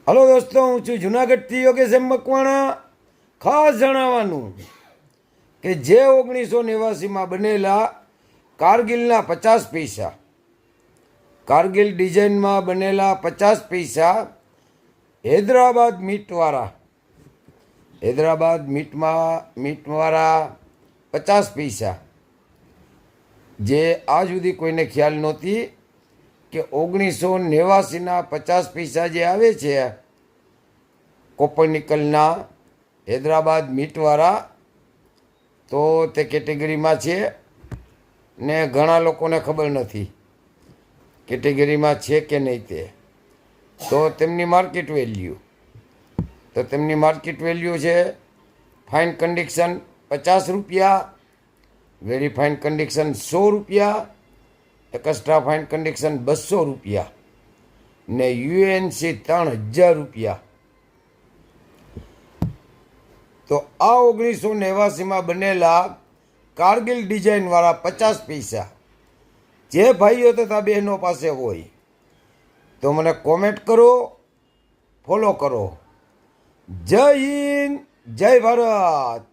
Hello દોસ્તો, હું છું જુનાગઢથી યોગેશ એમ મકવાણા. ખાસ જણાવવાનું કે જે 1989માં બનેલા કારગિલના 50 પૈસા, કારગિલ ડિઝાઇનમાં બનેલા 50 પૈસા હૈદરાબાદ મીટવાળા 50 પૈસા, જે આજ સુધી કોઈને ખ્યાલ નહોતી કે 1989ના 50 પૈસા જે આવે છે કોપર નિકલના હૈદરાબાદ મીટવાળા, તો તે કેટેગરીમાં છે ને ઘણા લોકોને ખબર નથી કેટેગરીમાં છે કે નહીં તે. તો તેમની માર્કેટ વેલ્યુ છે ફાઇન કન્ડિશન 50 રૂપિયા, વેરી ફાઇન કન્ડિશન 100 રૂપિયા, એક્સ્ટ્રા ફાઇન કન્ડિશન 200 રૂપિયા ને યુએનસી 3000 રૂપિયા. તો આ 1989માં બનેલા કારગિલ ડિઝાઇનવાળા 50 પૈસા જે ભાઈઓ તથા બહેનો પાસે હોય તો મને કોમેન્ટ કરો, ફોલો કરો. જય હિન્દ, જય ભારત.